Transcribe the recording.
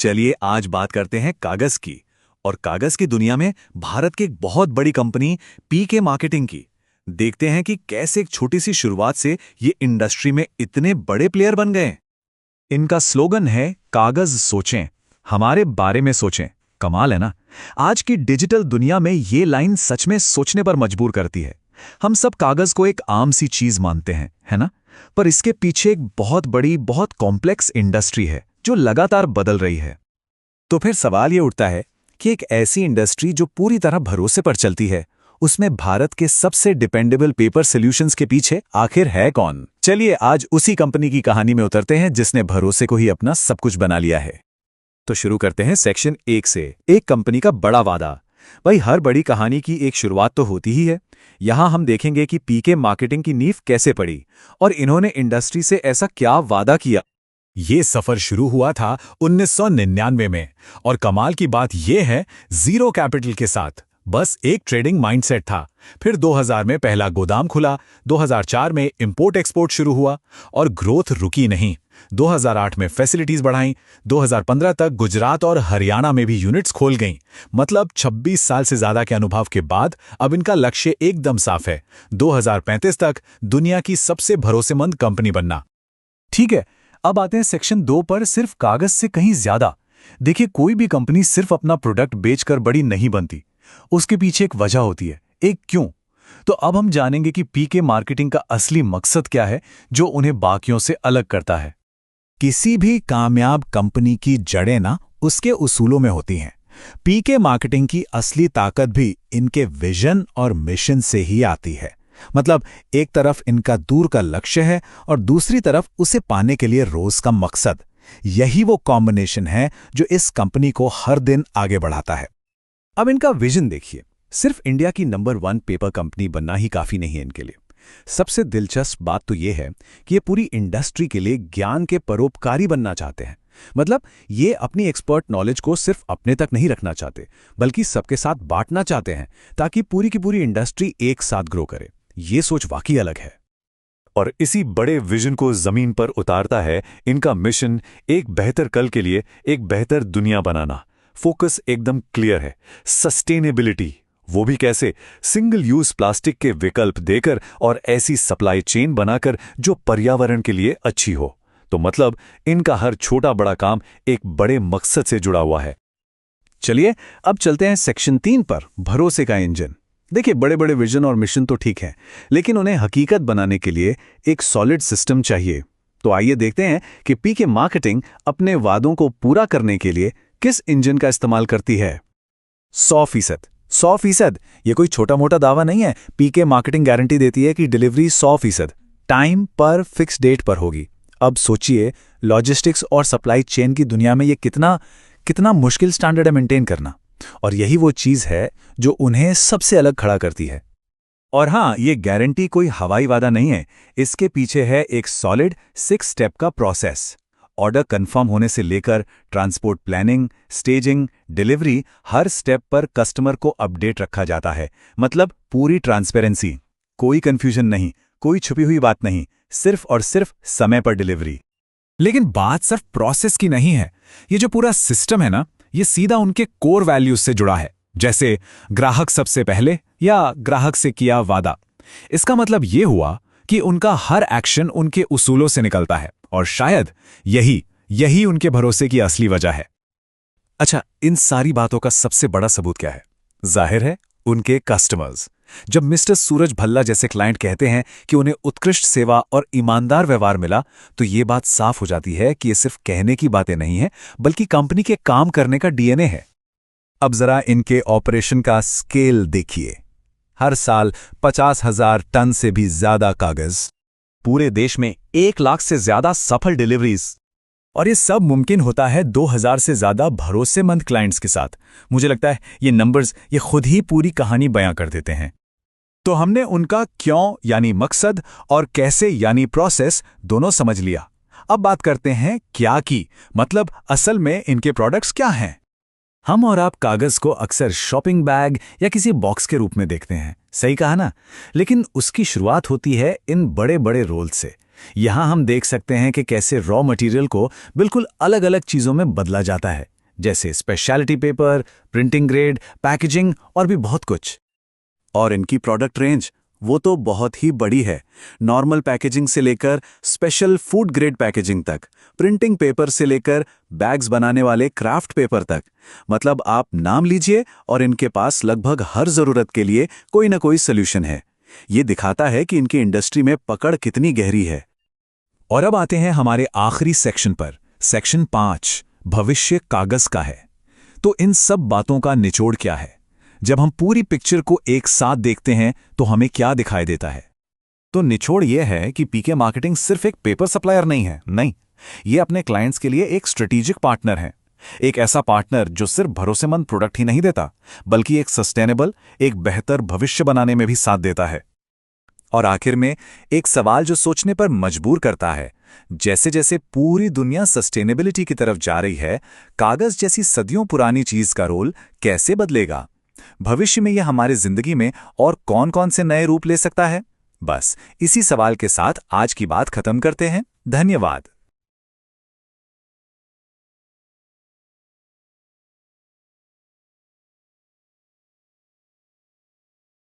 चलिए आज बात करते हैं कागज की। और कागज की दुनिया में भारत की एक बहुत बड़ी कंपनी पीके मार्केटिंग की। देखते हैं कि कैसे एक छोटी सी शुरुआत से ये इंडस्ट्री में इतने बड़े प्लेयर बन गए। इनका स्लोगन है कागज सोचें, हमारे बारे में सोचें। कमाल है ना। आज की डिजिटल दुनिया में ये लाइन सच में सोचने पर मजबूर करती है। हम सब कागज को एक आम सी चीज मानते हैं, है ना? पर इसके पीछे एक बहुत बड़ी, बहुत कॉम्प्लेक्स इंडस्ट्री है जो लगातार बदल रही है। तो फिर सवाल ये उठता है कि एक ऐसी इंडस्ट्री जो पूरी तरह भरोसे पर चलती है, उसमें भारत के सबसे डिपेंडेबल पेपर सॉल्यूशंस के पीछे आखिर है कौन? चलिए आज उसी कंपनी की कहानी में उतरते हैं जिसने भरोसे को ही अपना सब कुछ बना लिया है। तो शुरू करते हैं सेक्शन 1 से, एक कंपनी का बड़ा वादा। भाई, हर बड़ी कहानी की एक शुरुआत तो होती ही है। यहां हम देखेंगे कि पीके मार्केटिंग की नींव कैसे पड़ी और इन्होंने इंडस्ट्री से ऐसा क्या वादा किया। ये सफर शुरू हुआ था 1999 में और कमाल की बात यह है, जीरो कैपिटल के साथ, बस एक ट्रेडिंग माइंडसेट था। फिर 2000 में पहला गोदाम खुला, 2004 में इंपोर्ट एक्सपोर्ट शुरू हुआ और ग्रोथ रुकी नहीं। 2008 में फैसिलिटीज बढ़ाईं, 2015 तक गुजरात और हरियाणा में भी यूनिट्स खोल गईं। मतलब 26 साल से ज्यादा के अनुभव के बाद अब इनका लक्ष्य एकदम साफ है, 2035 तक दुनिया की सबसे भरोसेमंद कंपनी बनना। ठीक है, अब आते हैं सेक्शन 2 पर, सिर्फ कागज से कहीं ज्यादा। देखिए, कोई भी कंपनी सिर्फ अपना प्रोडक्ट बेचकर बड़ी नहीं बनती। उसके पीछे एक वजह होती है, एक क्यों। तो अब हम जानेंगे कि पीके मार्केटिंग का असली मकसद क्या है जो उन्हें बाकियों से अलग करता है। किसी भी कामयाब कंपनी की जड़ें ना उसके उसूलों में होती हैं। पीके मार्केटिंग की असली ताकत भी इनके विजन और मिशन से ही आती है। मतलब एक तरफ इनका दूर का लक्ष्य है और दूसरी तरफ उसे पाने के लिए रोज का मकसद। यही वो कॉम्बिनेशन है जो इस कंपनी को हर दिन आगे बढ़ाता है। अब इनका विजन देखिए, सिर्फ इंडिया की नंबर 1 पेपर कंपनी बनना ही काफी नहीं है इनके लिए। सबसे दिलचस्प बात तो ये है कि ये पूरी इंडस्ट्री के लिए ज्ञान के परोपकारी बनना चाहते हैं। मतलब ये अपनी एक्सपर्ट नॉलेज को सिर्फ अपने तक नहीं रखना चाहते, बल्कि सबके साथ बांटना चाहते हैं ताकि पूरी की पूरी इंडस्ट्री एक साथ ग्रो करे। ये सोच वाकई अलग है। और इसी बड़े विजन को जमीन पर उतारता है इनका मिशन, एक बेहतर कल के लिए एक बेहतर दुनिया बनाना। फोकस एकदम क्लियर है, सस्टेनेबिलिटी। वो भी कैसे? सिंगल यूज प्लास्टिक के विकल्प देकर और ऐसी सप्लाई चेन बनाकर जो पर्यावरण के लिए अच्छी हो। तो मतलब इनका हर छोटा बड़ा काम एक बड़े मकसद से जुड़ा हुआ है। चलिए अब चलते हैं सेक्शन 3 पर, भरोसे का इंजन। देखिए, बड़े बड़े विजन और मिशन तो ठीक है, लेकिन उन्हें हकीकत बनाने के लिए एक सॉलिड सिस्टम चाहिए। तो आइए देखते हैं कि पीके मार्केटिंग अपने वादों को पूरा करने के लिए किस इंजन का इस्तेमाल करती है। 100%। 100%। ये कोई छोटा मोटा दावा नहीं है। पीके मार्केटिंग गारंटी देती है कि डिलीवरी 100% टाइम पर फिक्स डेट पर होगी। अब सोचिए, लॉजिस्टिक्स और सप्लाई चेन की दुनिया में ये कितना मुश्किल स्टैंडर्ड है मेंटेन करना। और यही वो चीज है जो उन्हें सबसे अलग खड़ा करती है। और हाँ, ये गारंटी कोई हवाई वादा नहीं है। इसके पीछे है एक सॉलिड 6 स्टेप का प्रोसेस। ऑर्डर कंफर्म होने से लेकर ट्रांसपोर्ट प्लानिंग, स्टेजिंग, डिलीवरी, हर स्टेप पर कस्टमर को अपडेट रखा जाता है। मतलब पूरी ट्रांसपेरेंसी, कोई कंफ्यूजन नहीं, कोई छुपी हुई बात नहीं, सिर्फ और सिर्फ समय पर डिलीवरी। लेकिन बात सिर्फ प्रोसेस की नहीं है। ये जो पूरा सिस्टम है ना, ये सीधा उनके कोर वैल्यूज से जुड़ा है, जैसे ग्राहक सबसे पहले या ग्राहक से किया वादा। इसका मतलब ये हुआ कि उनका हर एक्शन उनके उसूलों से निकलता है और शायद यही उनके भरोसे की असली वजह है। अच्छा, इन सारी बातों का सबसे बड़ा सबूत क्या है? जाहिर है, उनके कस्टमर्स। जब मिस्टर सूरज भल्ला जैसे क्लाइंट कहते हैं कि उन्हें उत्कृष्ट सेवा और ईमानदार व्यवहार मिला, तो ये बात साफ हो जाती है कि ये सिर्फ कहने की बातें नहीं है, बल्कि कंपनी के काम करने का डीएनए है। अब जरा इनके ऑपरेशन का स्केल देखिए। हर साल 50,000 टन से भी ज्यादा कागज, पूरे देश में 1 लाख से ज्यादा सफल डिलीवरीज। और ये सब मुमकिन होता है 2000 से ज्यादा भरोसेमंद क्लाइंट्स के साथ। मुझे लगता है ये नंबर्स ये खुद ही पूरी कहानी बयां कर देते हैं। तो हमने उनका क्यों यानी मकसद और कैसे यानी प्रोसेस दोनों समझ लिया। अब बात करते हैं क्या की, मतलब असल में इनके प्रोडक्ट्स क्या हैं। हम और आप कागज को अक्सर शॉपिंग बैग या किसी बॉक्स के रूप में देखते हैं, सही कहा ना? लेकिन उसकी शुरुआत होती है इन बड़े बड़े रोल से, यहाँ हम देख सकते हैं कि कैसे रॉ मटेरियल को बिल्कुल अलग अलग चीज़ों में बदला जाता है, जैसे speciality paper, printing grade, packaging और भी बहुत कुछ। और इनकी प्रोडक्ट रेंज वो तो बहुत ही बड़ी है। नॉर्मल पैकेजिंग से लेकर स्पेशल फूड ग्रेड पैकेजिंग तक, प्रिंटिंग पेपर से लेकर बैग्स बनाने वाले क्राफ्ट पेपर तक। मतलब आप नाम लीजिए और इनके पास लगभग हर जरूरत के लिए कोई ना कोई सोल्यूशन है। ये दिखाता है कि इनकी इंडस्ट्री में पकड़ कितनी गहरी है। और अब आते हैं हमारे आखिरी सेक्शन पर। सेक्शन 5 भविष्य कागज का है। तो इन सब बातों का निचोड़ क्या है? जब हम पूरी पिक्चर को एक साथ देखते हैं तो हमें क्या दिखाई देता है? तो निचोड़ यह है कि पीके मार्केटिंग सिर्फ एक पेपर सप्लायर नहीं है। नहीं, ये अपने क्लाइंट्स के लिए एक स्ट्रेटेजिक पार्टनर है। एक ऐसा पार्टनर जो सिर्फ भरोसेमंद प्रोडक्ट ही नहीं देता, बल्कि एक सस्टेनेबल, एक बेहतर भविष्य बनाने में भी साथ देता है। और आखिर में एक सवाल जो सोचने पर मजबूर करता है, जैसे जैसे पूरी दुनिया सस्टेनेबिलिटी की तरफ जा रही है, कागज जैसी सदियों पुरानी चीज का रोल कैसे बदलेगा? भविष्य में यह हमारी जिंदगी में और कौन-कौन से नए रूप ले सकता है? बस इसी सवाल के साथ आज की बात खत्म करते हैं। धन्यवाद।